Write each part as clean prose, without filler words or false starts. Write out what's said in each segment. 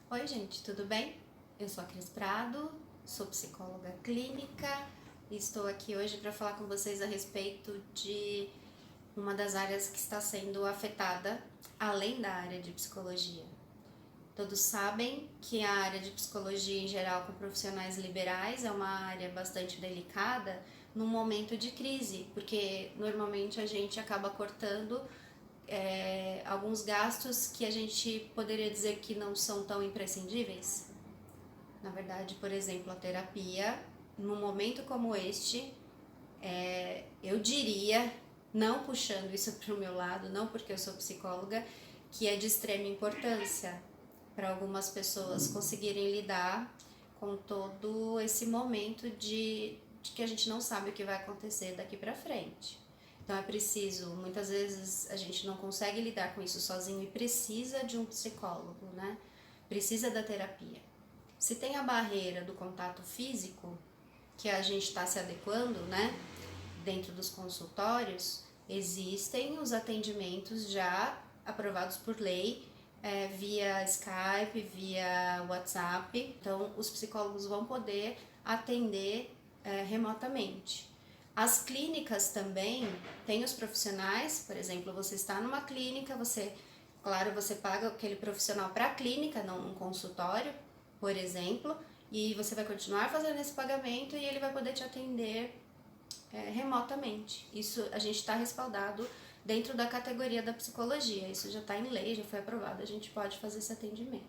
Oi, gente, tudo bem? Eu sou a Cris Prado, sou psicóloga clínica e estou aqui hoje para falar com vocês a respeito de uma das áreas que está sendo afetada, além da área de psicologia. Todos sabem que a área de psicologia, em geral, com profissionais liberais, é uma área bastante delicada num momento de crise, porque normalmente a gente acaba cortando alguns gastos que a gente poderia dizer que não são tão imprescindíveis. Na verdade, por exemplo, a terapia, num momento como este, eu diria, não puxando isso para o meu lado, não porque eu sou psicóloga, que é de extrema importância para algumas pessoas conseguirem lidar com todo esse momento de que a gente não sabe o que vai acontecer daqui para frente. Então é preciso, muitas vezes a gente não consegue lidar com isso sozinho e precisa de um psicólogo, né? Precisa da terapia. Se tem a barreira do contato físico, que a gente está se adequando, né? Dentro dos consultórios, existem os atendimentos já aprovados por lei, via Skype, via WhatsApp. Então, os psicólogos vão poder atender remotamente. As clínicas também têm os profissionais, por exemplo, você está numa clínica, você paga aquele profissional para a clínica, não um consultório, por exemplo, e você vai continuar fazendo esse pagamento e ele vai poder te atender remotamente. Isso a gente está respaldado dentro da categoria da psicologia, isso já está em lei, já foi aprovado, a gente pode fazer esse atendimento.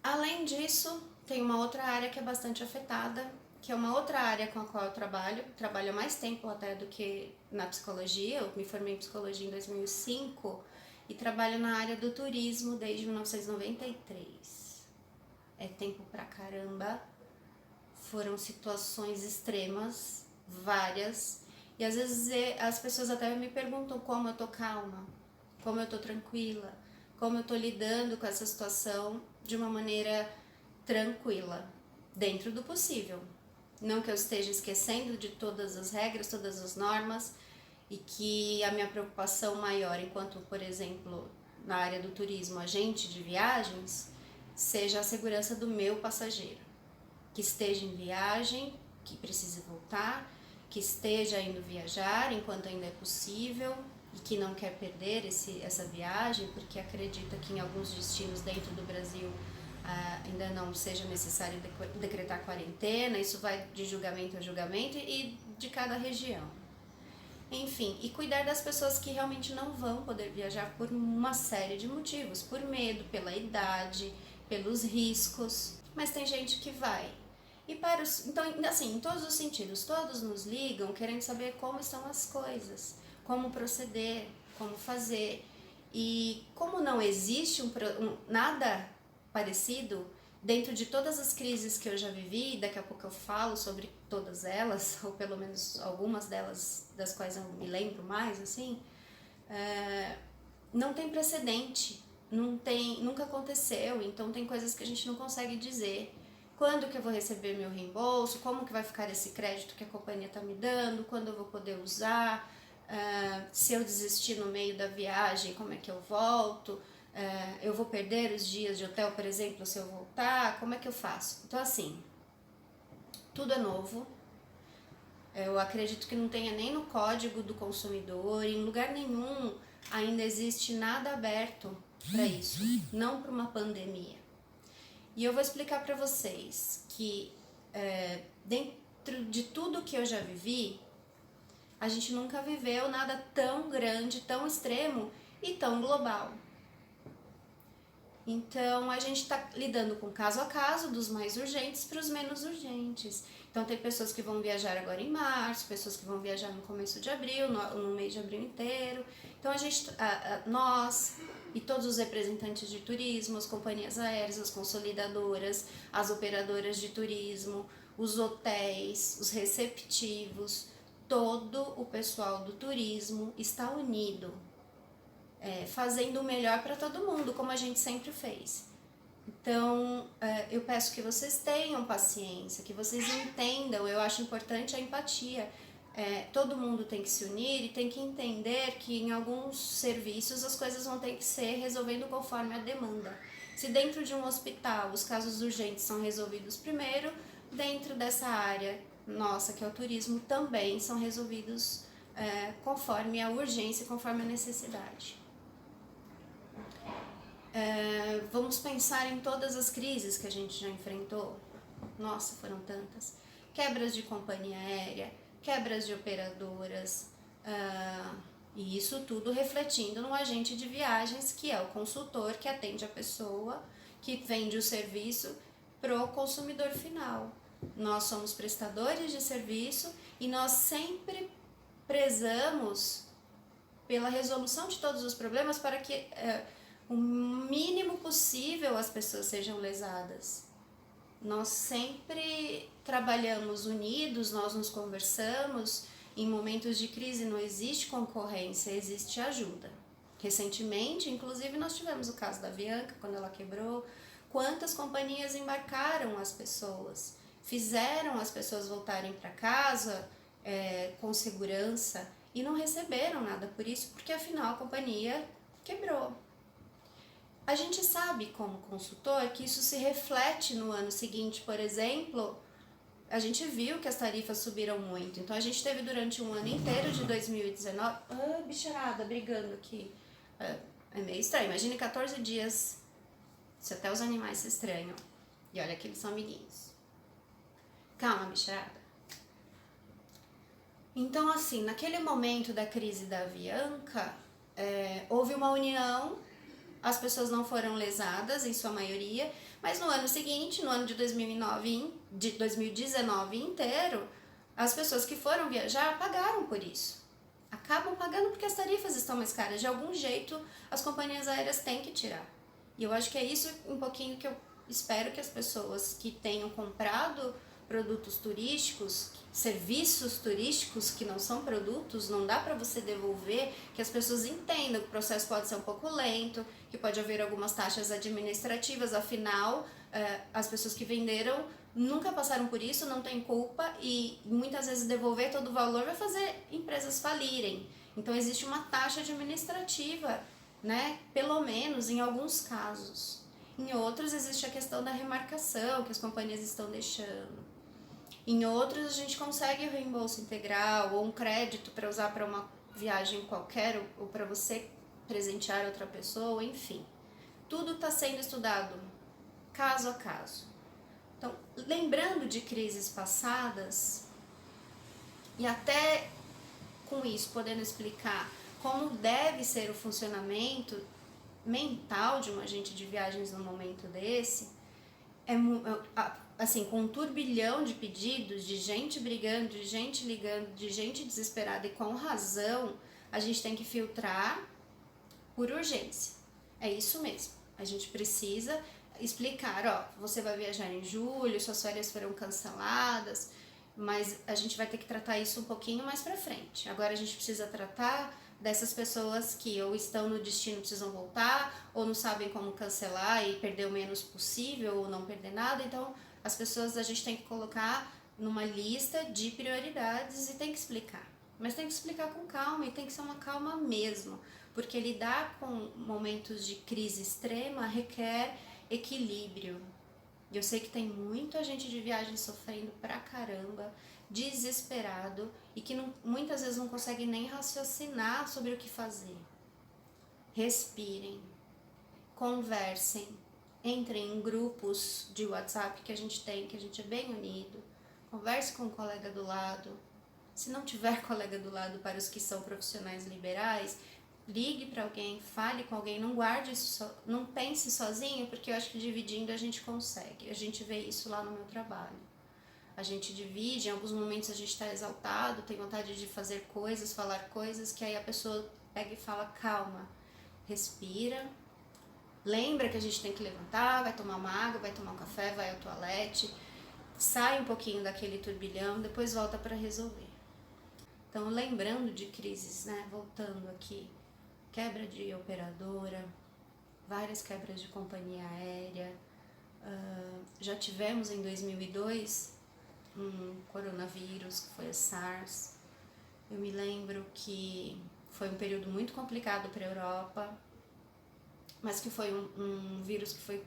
Além disso, tem uma outra área que é bastante afetada, que é uma outra área com a qual eu trabalho há mais tempo até do que na psicologia. Eu me formei em psicologia em 2005 e trabalho na área do turismo desde 1993. É tempo pra caramba, foram situações extremas, várias, e às vezes as pessoas até me perguntam como eu tô calma, como eu tô tranquila, como eu tô lidando com essa situação de uma maneira tranquila, dentro do possível. Não que eu esteja esquecendo de todas as regras, todas as normas, e que a minha preocupação maior, enquanto, por exemplo, na área do turismo, agente de viagens, seja a segurança do meu passageiro, que esteja em viagem, que precise voltar, que esteja indo viajar enquanto ainda é possível e que não quer perder essa viagem, porque acredita que em alguns destinos dentro do Brasil ainda não seja necessário decretar quarentena. Isso vai de julgamento a julgamento e de cada região. Enfim, e cuidar das pessoas que realmente não vão poder viajar por uma série de motivos, por medo, pela idade, pelos riscos, mas tem gente que vai. E para os, então, assim, em todos os sentidos, todos nos ligam querendo saber como estão as coisas, como proceder, como fazer. E como não existe nada parecido, dentro de todas as crises que eu já vivi, daqui a pouco eu falo sobre todas elas, ou pelo menos algumas delas, das quais eu me lembro mais, assim, não tem precedente, nunca aconteceu, então tem coisas que a gente não consegue dizer. Quando que eu vou receber meu reembolso, como que vai ficar esse crédito que a companhia está me dando, quando eu vou poder usar, se eu desistir no meio da viagem, como é que eu volto, eu vou perder os dias de hotel, por exemplo, se eu voltar, como é que eu faço? Então, assim, tudo é novo. Eu acredito que não tenha nem no Código do Consumidor, em lugar nenhum ainda existe nada aberto para isso, não para uma pandemia. E eu vou explicar para vocês que dentro de tudo que eu já vivi, a gente nunca viveu nada tão grande, tão extremo e tão global. Então a gente está lidando com caso a caso, dos mais urgentes para os menos urgentes. Então tem pessoas que vão viajar agora em março, pessoas que vão viajar no começo de abril, no mês de abril inteiro. Então nós e todos os representantes de turismo, as companhias aéreas, as consolidadoras, as operadoras de turismo, os hotéis, os receptivos, todo o pessoal do turismo está unido, fazendo o melhor para todo mundo, como a gente sempre fez. Então, eu peço que vocês tenham paciência, que vocês entendam. Eu acho importante a empatia. todo mundo tem que se unir e tem que entender que em alguns serviços as coisas vão ter que ser resolvendo conforme a demanda. Se dentro de um hospital os casos urgentes são resolvidos primeiro, dentro dessa área nossa, que é o turismo, também são resolvidos conforme a urgência, conforme a necessidade. Vamos pensar em todas as crises que a gente já enfrentou. Nossa, foram tantas. Quebras de companhia aérea, quebras de operadoras, e isso tudo refletindo no agente de viagens, que é o consultor que atende a pessoa, que vende o serviço para o consumidor final. Nós somos prestadores de serviço e nós sempre prezamos pela resolução de todos os problemas para que o mínimo possível as pessoas sejam lesadas. Nós sempre trabalhamos unidos, nós nos conversamos. Em momentos de crise não existe concorrência, existe ajuda. Recentemente, inclusive, nós tivemos o caso da Avianca, quando ela quebrou. Quantas companhias embarcaram as pessoas, fizeram as pessoas voltarem para casa com segurança e não receberam nada por isso, porque afinal a companhia quebrou. A gente sabe, como consultor, que isso se reflete no ano seguinte. Por exemplo, a gente viu que as tarifas subiram muito. Então, a gente teve durante um ano inteiro de 2019... bicharada, brigando aqui. É meio estranho. Imagine 14 dias, se até os animais se estranham. E olha que eles são amiguinhos. Calma, bicharada. Então, assim, naquele momento da crise da Avianca, houve uma união. As pessoas não foram lesadas, em sua maioria, mas no ano seguinte, no ano de 2019 inteiro, as pessoas que foram viajar pagaram por isso. Acabam pagando porque as tarifas estão mais caras. De algum jeito, as companhias aéreas têm que tirar. E eu acho que é isso um pouquinho que eu espero que as pessoas que tenham comprado produtos turísticos, serviços turísticos que não são produtos, não dá para você devolver, que as pessoas entendam que o processo pode ser um pouco lento, que pode haver algumas taxas administrativas, afinal, as pessoas que venderam nunca passaram por isso, não tem culpa, e muitas vezes devolver todo o valor vai fazer empresas falirem. Então existe uma taxa administrativa, né? Pelo menos em alguns casos. Em outros existe a questão da remarcação que as companhias estão deixando. Em outros a gente consegue o reembolso integral ou um crédito para usar para uma viagem qualquer ou para você presentear outra pessoa, enfim. Tudo está sendo estudado caso a caso. Então, lembrando de crises passadas e até com isso podendo explicar como deve ser o funcionamento mental de um agente de viagens no momento desse, assim, com um turbilhão de pedidos, de gente brigando, de gente ligando, de gente desesperada e com razão, a gente tem que filtrar por urgência. É isso mesmo. A gente precisa explicar, ó, você vai viajar em julho, suas férias foram canceladas, mas a gente vai ter que tratar isso um pouquinho mais pra frente. Agora a gente precisa tratar dessas pessoas que ou estão no destino, precisam voltar, ou não sabem como cancelar e perder o menos possível, ou não perder nada. Então, as pessoas a gente tem que colocar numa lista de prioridades e tem que explicar. Mas tem que explicar com calma e tem que ser uma calma mesmo, porque lidar com momentos de crise extrema requer equilíbrio. Eu sei que tem muita gente de viagem sofrendo pra caramba, desesperado e que muitas vezes não consegue nem raciocinar sobre o que fazer. Respirem, conversem, entrem em grupos de WhatsApp que a gente tem, que a gente é bem unido, converse com o colega do lado. Se não tiver colega do lado, para os que são profissionais liberais, ligue para alguém, fale com alguém, não guarde isso, não pense sozinho, porque eu acho que dividindo a gente consegue. A gente vê isso lá no meu trabalho. A gente divide, em alguns momentos a gente está exaltado, tem vontade de fazer coisas, falar coisas, que aí a pessoa pega e fala, calma, respira, lembra que a gente tem que levantar, vai tomar uma água, vai tomar um café, vai ao toalete, sai um pouquinho daquele turbilhão, depois volta para resolver. Então, lembrando de crises, né, voltando aqui, quebra de operadora, várias quebras de companhia aérea, já tivemos em 2002 um coronavírus, que foi a SARS, Eu me lembro que foi um período muito complicado para a Europa, mas que foi um vírus que foi,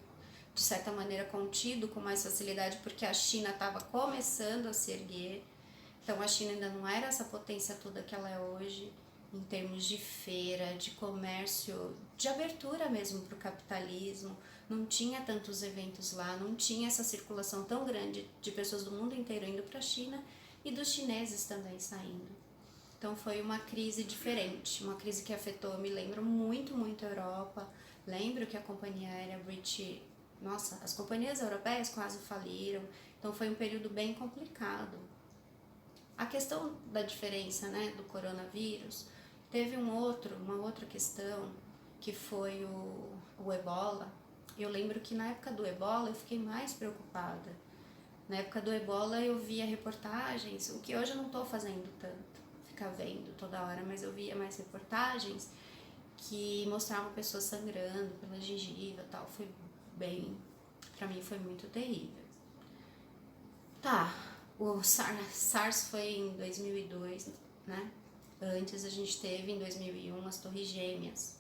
de certa maneira, contido com mais facilidade, porque a China estava começando a se erguer. Então a China ainda não era essa potência toda que ela é hoje, em termos de feira, de comércio, de abertura mesmo para o capitalismo. Não tinha tantos eventos lá, não tinha essa circulação tão grande de pessoas do mundo inteiro indo para a China e dos chineses também saindo. Então foi uma crise diferente, uma crise que afetou, eu me lembro muito a Europa. Lembro que a companhia aérea British, nossa, as companhias europeias quase faliram. Então foi um período bem complicado. A questão da diferença, né, do coronavírus, teve uma outra questão, que foi o Ebola. Eu lembro que na época do Ebola eu fiquei mais preocupada. Na época do Ebola eu via reportagens, o que hoje eu não estou fazendo tanto, ficar vendo toda hora, mas eu via mais reportagens que mostravam pessoas sangrando pela gengiva e tal. Foi bem, pra mim foi muito terrível. Tá, o SARS foi em 2002, né? Antes a gente teve em 2001 as Torres Gêmeas.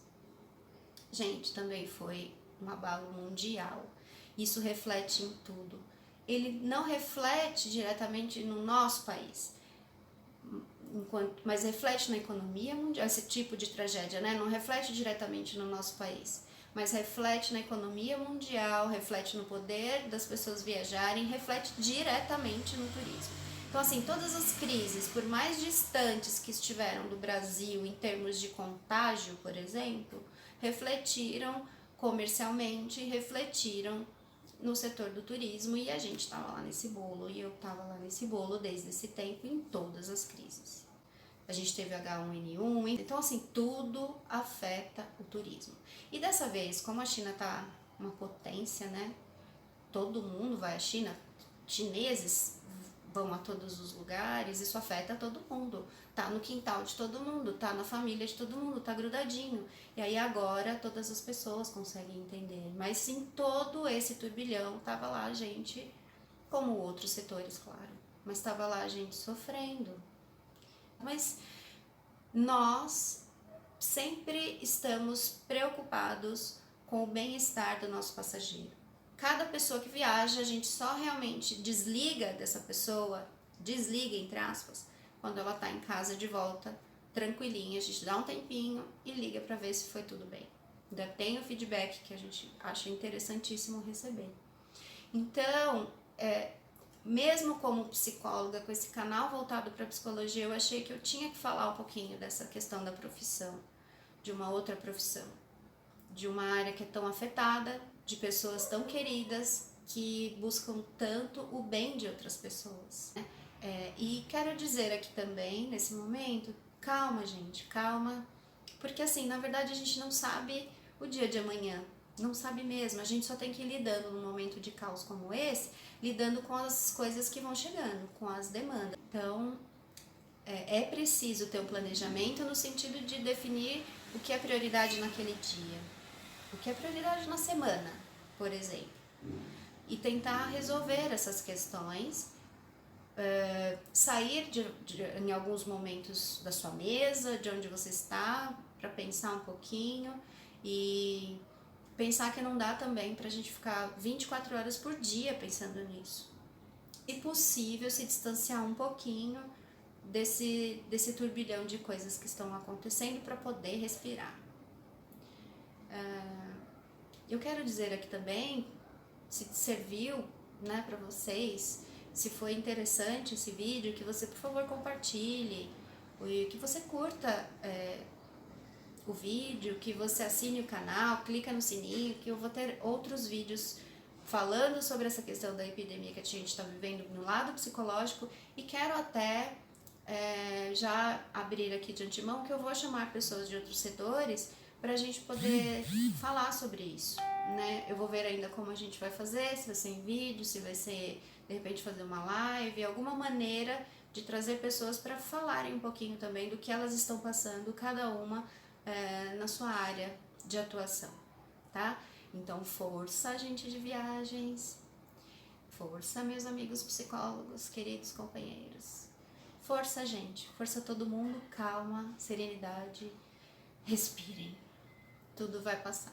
Gente, também foi um abalo mundial. Isso reflete em tudo. Ele não reflete diretamente no nosso país, mas reflete na economia mundial. Esse tipo de tragédia, né? Não reflete diretamente no nosso país, mas reflete na economia mundial, reflete no poder das pessoas viajarem, reflete diretamente no turismo. Então, assim, todas as crises, por mais distantes que estiveram do Brasil em termos de contágio, por exemplo, refletiram comercialmente, refletiram no setor do turismo, e a gente estava lá nesse bolo, e eu estava lá nesse bolo desde esse tempo em todas as crises. A gente teve H1N1, então assim, tudo afeta o turismo. E dessa vez, como a China tá uma potência, né? Todo mundo vai à China, chineses vão a todos os lugares, isso afeta todo mundo. Tá no quintal de todo mundo, tá na família de todo mundo, tá grudadinho. E aí agora todas as pessoas conseguem entender. Mas sim, todo esse turbilhão tava lá a gente, como outros setores, claro, mas tava lá a gente sofrendo. Mas nós sempre estamos preocupados com o bem-estar do nosso passageiro. Cada pessoa que viaja, a gente só realmente desliga dessa pessoa, desliga entre aspas, quando ela tá em casa de volta, tranquilinha, a gente dá um tempinho e liga para ver se foi tudo bem. Ainda tem o feedback que a gente acha interessantíssimo receber. Então, mesmo como psicóloga, com esse canal voltado para psicologia, eu achei que eu tinha que falar um pouquinho dessa questão da profissão, de uma outra profissão, de uma área que é tão afetada, de pessoas tão queridas que buscam tanto o bem de outras pessoas. E quero dizer aqui também, nesse momento, calma, gente, calma, porque assim, na verdade a gente não sabe o dia de amanhã, não sabe mesmo, a gente só tem que ir lidando num momento de caos como esse, lidando com as coisas que vão chegando, com as demandas. Então, é preciso ter um planejamento no sentido de definir o que é prioridade naquele dia, o que é prioridade na semana, por exemplo, e tentar resolver essas questões, sair em alguns momentos da sua mesa, de onde você está, para pensar um pouquinho e pensar que não dá também para a gente ficar 24 horas por dia pensando nisso. E possível se distanciar um pouquinho desse turbilhão de coisas que estão acontecendo para poder respirar. Eu quero dizer aqui também, se serviu, né, para vocês, se foi interessante esse vídeo, que você por favor compartilhe, que você curta o vídeo, que você assine o canal, clica no sininho, que eu vou ter outros vídeos falando sobre essa questão da epidemia que a gente está vivendo no lado psicológico, e quero até já abrir aqui de antemão que eu vou chamar pessoas de outros setores para a gente poder falar sobre isso, né? Eu vou ver ainda como a gente vai fazer, se vai ser em vídeo, se vai ser de repente fazer uma live, alguma maneira de trazer pessoas para falarem um pouquinho também do que elas estão passando, cada uma na sua área de atuação, tá? Então, força, gente de viagens, força, meus amigos psicólogos, queridos companheiros, força, gente. Força todo mundo, calma, serenidade. Respirem. Tudo vai passar.